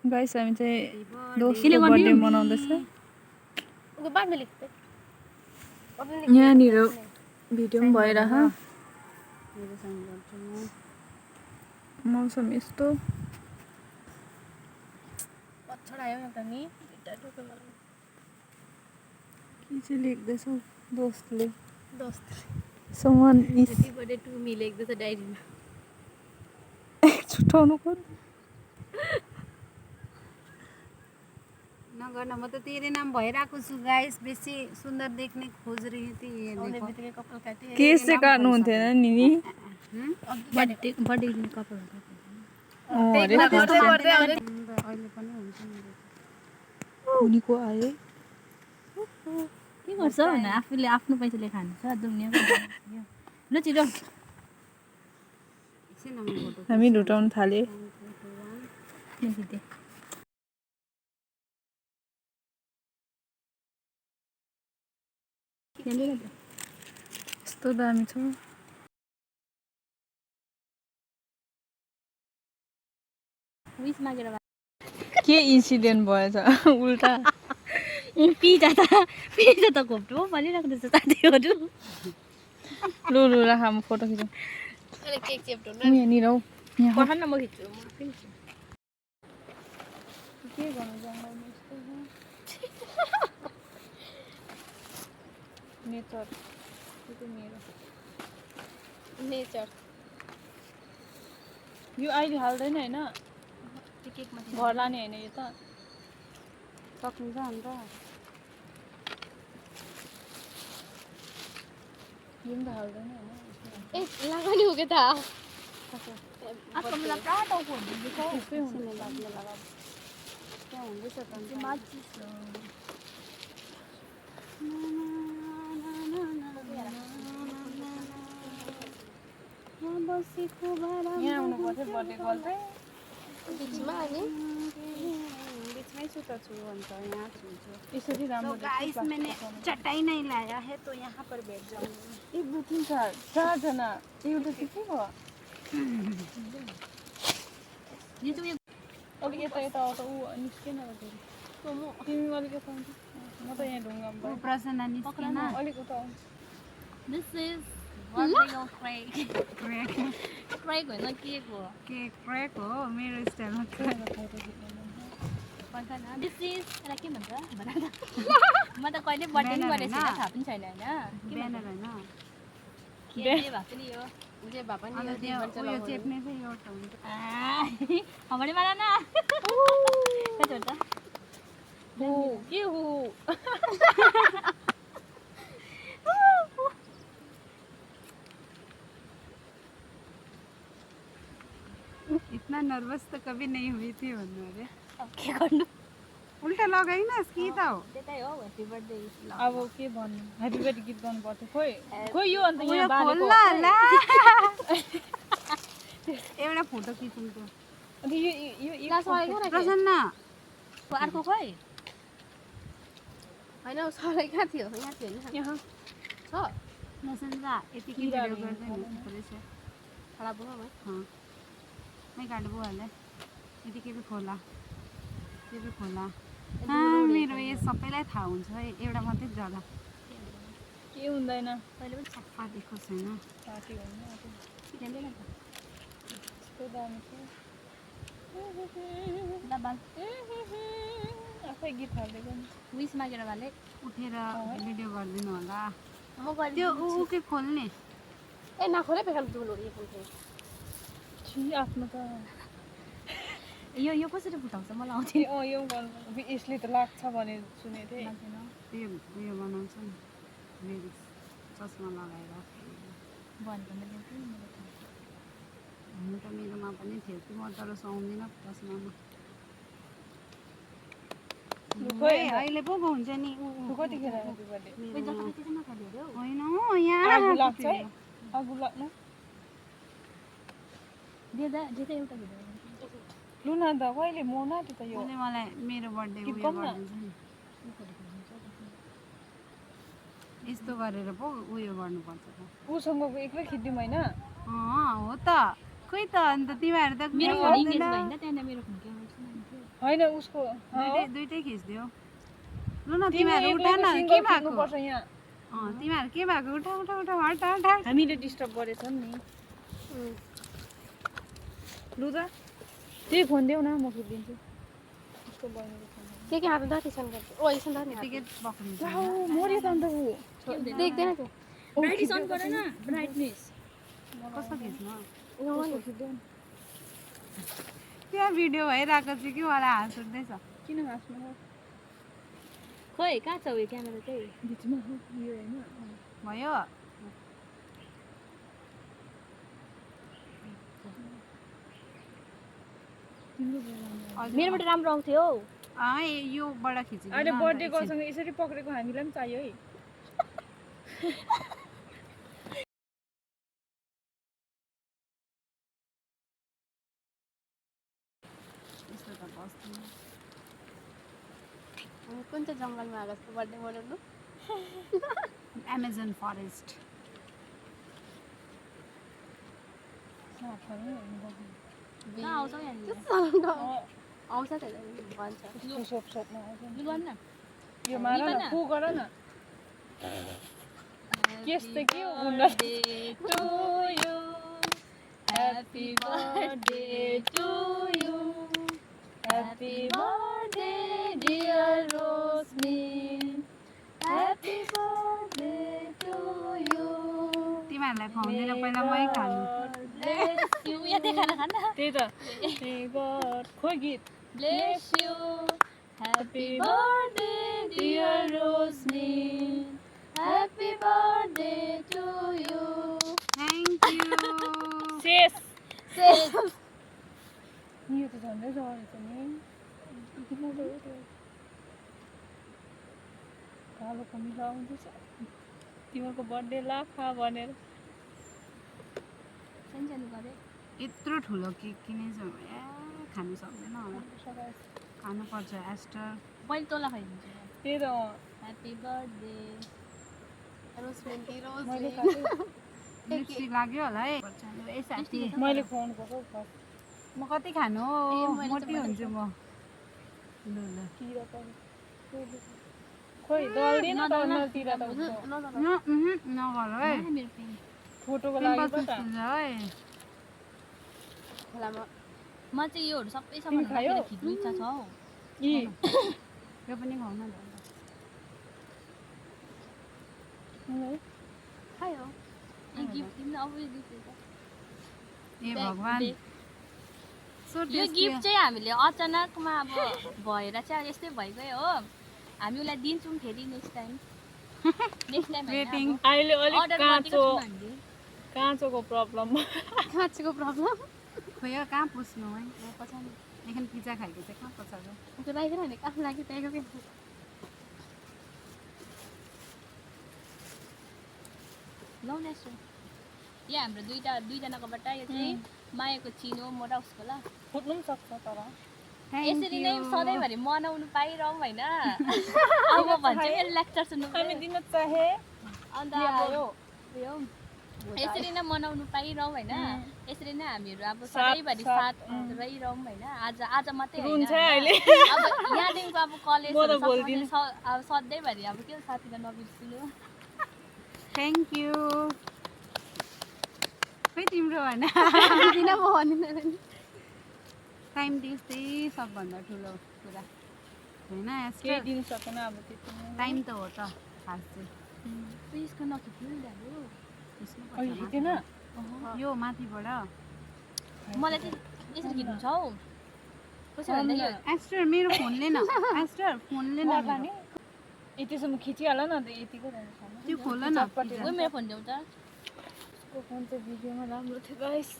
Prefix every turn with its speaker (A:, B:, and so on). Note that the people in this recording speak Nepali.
A: गाइस हामी चाहिँ दोस्रो बर्थडे मनाउँदैछ यहाँनिर भिडियो पनि भइरह मौसम यस्तो के चाहिँ लेख्दैछौ दोस्तले someone is छुटाउनु पर्छ
B: नगर्न म त तेरे नाम भइराको छु गाइस बेसी सुन्दर देख्ने खोज रही थी ये देखो
A: केस चाहिँ काट्नु हुन्थेन नि नि
C: बर्थडे दिन कपाल
B: अहिले पनि हुन्छ नि
A: उनीको आए
C: के गर्छ भने आफूले आफ्नो पैसाले खान्छ दुनियाँको ल छिटो
A: हामी लुटाउन थाले यस्तो दामी छ
C: विस मागेर
A: के इन्सिडेन्ट भएछ उल्टा
C: पिजा त घोप्टो परिरहेको रहेछ साथीहरू
A: लु लु राख म फोटो खिचौँ
C: केक चेप्टो
A: यहाँनिर हौ यहाँ
C: पठान न म खिच्छु
A: के गर्नु जङ्गलमा यस्तो नेचर मेरो
C: नेचर
A: यो अहिले हाल्दैन होइन
C: केकमा
A: घर लाने होइन यो त
B: सकिन्छ अन्त
A: यो पनि त हाल्दैन होइन
C: ए लगानी हो के त
B: आफूलाई पुरा टाउको हुँदैछ
A: त्यस्तै हुन्छ
B: त्यहाँ हुँदैछ त
A: यहाँ आउनुपर्छ बर्थडे गर्ल चाहिँ
C: बिचमा अनि
B: बीचमै छु त छु अन्त यहाँ छु
A: यसरी राम्रो
B: गाइस मैंने चटाई नहीं लाया है तो यहाँ पर बैठ जाऊंगी
A: 1 2 3 4 जना एउटा चाहिँ के भयो
C: यो चाहिँ
A: अलिक यता यता आउँछ ऊ निस्केन तिमी अलिक यता आउँछ म त यहाँ ढुङ्गामा
B: वो प्रसन्न निस्केन
A: अलिक उता आउँछ
C: this is birthday crack crack होइन केक हो
B: केक क्रेक हो मेरो स्टाइलमा
C: दिस इज के भन्छ म त कहिले बर्थडे पनि गरेको छैन थाहा पनि छैन होइन
B: ब्यानर होइन
C: के भएको नि यो जे भए पनि
B: यो चेप्ने चाहिँ एउटा हुन्छ
C: हमारे मारा न कति हुन्छ
A: हो के हो
B: इतना नर्वस तो कभी नहीं हुई थी भन्नु अरे
C: अब के गर्नु
B: उल्टा लगाइनस् कि त हो
C: त्यतै हो ह्यापी बर्थडे
A: अब के भन्नु ह्यापी बर्थडे गीत गर्नु पर्छ खोइ यो अन्त यहाँ
B: बालेको एउटा फोटो खिचौँ त
A: अन्त यो
B: प्रसन्न
C: अर्को खोइ होइन सबै कहाँ थियो यहाँ थियो होइन
A: यहाँ
C: छ
B: प्रसन्न यति भिडियो गर्दैन रहेछ
C: खराब भयो
B: मैं काट बुवाले यति के भी खोला मेरो यो सबैलाई थाहा हुन्छ है एउटा मात्रै जग्गा
A: के हुँदैन
C: कहिले पनि
B: सफा देखो छैन
A: पार्टी हुन्न
C: जान्दैन त
A: यस्तो दामी छ
C: ल बाल
A: आफै गीत हाल्दै गर्नु
C: विस मागेर भाले
B: उठेर भिडियो गरिदिनु होला
C: म गरिदिन्छु
B: त्यो ऊ के खोल्ने
C: ए नखोले बेकार दुलो यो फुल्छ
A: छि आफ्नो त
C: यो कसरी फुटाउँछ मलाई आउँथ्यो
A: यो गर्नु यसले त लाग्छ भने सुनेको थिएँ
B: त्यो उयो बनाउँछ नि लेडिज चस्मा लगाएर हुनु त मेरोमा पनि थियो कि म तर सुहाउँदिनँ चस्मामा अहिले पो हुन्छ नि
A: कतिखेर ह्यापी बर्थडे
B: होइन यहाँ
A: आगो लाग्छ है आगो लाग्नु
C: एउटा भिडियो
A: लु न त कहिले म न त यो
B: मलाई मेरो बर्थडे उयो गरिदिन्छ नि यस्तो गरेर पो उयो गर्नुपर्छ त
A: उसँगको एक्लै खिच्दिउँ होइन
B: हो त खोइ त अन्त तिमीहरू त
C: मेरो फोन इङ्गेज भयो नि त त्यहाँ मेरो फोन के आउँछ
A: होइन उसको
B: दुईटै खिच्दियो लु न तिमीहरू उठा न के भएको
A: पर्छ यहाँ
B: तिमीहरू के भएको उठा उठा उठा हट हट हट
A: हामीले डिस्टर्ब गरेछौँ नि लु त त्यही फोन देऊ न म खिचिदिन्छु उसको बहिनीको फोन
C: के हात दर्शन गर्छ ओ एकछिन दर्शन
B: यतिकै पक्रिन्छ
A: मर्यो त अन्त ऊ
C: देख्दैन त्यो
A: ब्राइटनेस अन गर न ब्राइटनेस
B: कस्तो खिच्नु
A: खिच्दैन
B: त्यहाँ भिडियो भइरहेको छ कि मलाई हाँस उठ्दैछ
A: किन हाँस्नु
C: खोइ कहाँ छ उयो क्यामेरा चाहिँ
A: बिचमा हो यो होइन
B: भयो
C: मेरोबाट राम्रो आउँथ्यो हौ
B: योबाट खिचिदिनु
A: अहिले बर्थडे गर्लसँग यसरी पक्रेको हामीलाई पनि चाहियो है
B: यस्तो त बस्दैन
C: कुन चाहिँ जङ्गलमा आएको जस्तो बर्थडे मनाउनु
B: एमाजोन फरेस्ट
C: कहाँ आउँछ हौ यहाँनिर आउँछ त भन्छ लु गर्नु न
A: यो मार न फु गर न यस्तो के हो
C: Happy birthday to you. Happy birthday, dear Roslyn. Happy birthday to you.
B: तिमीहरूलाई खुवाउँदैन पहिला मै खानु
C: Bless you. यहाँ देखाएर खान
A: त्यही त खोइ गीत
C: Bless you. Happy birthday, dear Roslyn. Happy birthday to you.
B: Thank you
A: शेष
C: Say.
A: यो त झन्डै रहेछ नि कालो कमिला आउँदैछ तिमीहरूको बर्थडे लाखा भनेर
C: सानो गरे
B: यत्रो ठुलो केक किनेछु खानु सक्दैन होला खानुपर्छ एस्टर
C: मैले तँलाई खुवाइदिन्छु
A: त्यही त
C: ह्याप्पी बर्थडे रोजमेन
A: मैले खाएँ
B: लिप्स्टिक लाग्यो होला है ए साथी
A: मैले खुवाउनु पर्छ हौ फर्स्ट
B: म कति खानु हो मोटी हुन्छु म ल ल
A: किरा पर्यो खोइ दल्दैन त अनुहारतिर त उसको
B: नगर है
C: मेरो पेन
A: फोटोको लागि पो त
B: है
C: खोलामा म चाहिँ योहरू सबै
A: तिमी
C: सामान
A: खायौ?
C: राखेर खिच्नु इच्छा छ हौ
A: यी
B: यो पनि खाउन न
C: खायो ए गिफ्ट दिनु अब यो गिफ्ट
B: ए भगवान सो
C: यो गिफ्ट चाहिँ हामीले अचानकमा अब भएर चाहिँ यस्तै भइगयो हो हामी उसलाई दिन्छौँ फेरि नेक्स्ट टाइम
B: वेटिङ
A: अहिले अलिक
C: अर्डर
A: काँचो
C: गरिदिएको छौँ हामीले
A: काँचोको प्रब्लम
C: काँचेको प्रब्लम
B: खोइ कहाँ पुस्नु है
C: पछाडि
B: एकछिन पिज्जा खाएको चाहिँ कहाँ पछाडि
C: त्यो लाइदिएर भने कहाँ लाग्यो त्यहाँको के लौ नेक्स्ट यो हाम्रो दुईजनाकोबाट यो चाहिँ मायाको चिनो म र उसको ल
A: फुट्नु पनि सक्छ तर
C: यसरी नै सधैँभरि मनाउनु पाइरहँ होइन अब भन्छ मेरो लेक्चर सुन्नु
A: हामी दिन चाहे
C: अन्त
A: आयो
C: उयो यसरी नै मनाउनु पाइरहँ होइन यसरी नै हामीहरू अब सधैँभरि साथ रहिरहँ होइन आज मात्रै होइन
A: रुन्छ अहिले
C: अब यहाँदेखिको अब कलेज
A: म त बोल्दिनँ
C: अब सधैँभरि अब के साथीलाई नबिर्सिनु
B: थ्याङ्क यू खै तिम्रो होइन
C: किन म भन्दिनँ
B: टाइम त्यस्तै सबभन्दा ठुलो कुरा होइन
A: केही
B: एस्टर
A: दिन सकेन अब त्यति नै
B: टाइम त हो त खास चाहिँ
C: यसको नखिच्नु नि दाजु
B: त्यसमा
A: अहिले खिचेन
B: यो माथिबाट
C: मलाई चाहिँ यसरी खिच्नु छ हौ कसो भन्दा यो
B: एस्टर मेरो फोनले न एस्टर फोनले न
A: नि यतिसम्म खिचिहाल न त यतिको रहेछ
B: त्यो खोल न
C: मेरो फोन देऊ त
A: फोन चाहिँ भिडियोमा राम्रो थियो गाइस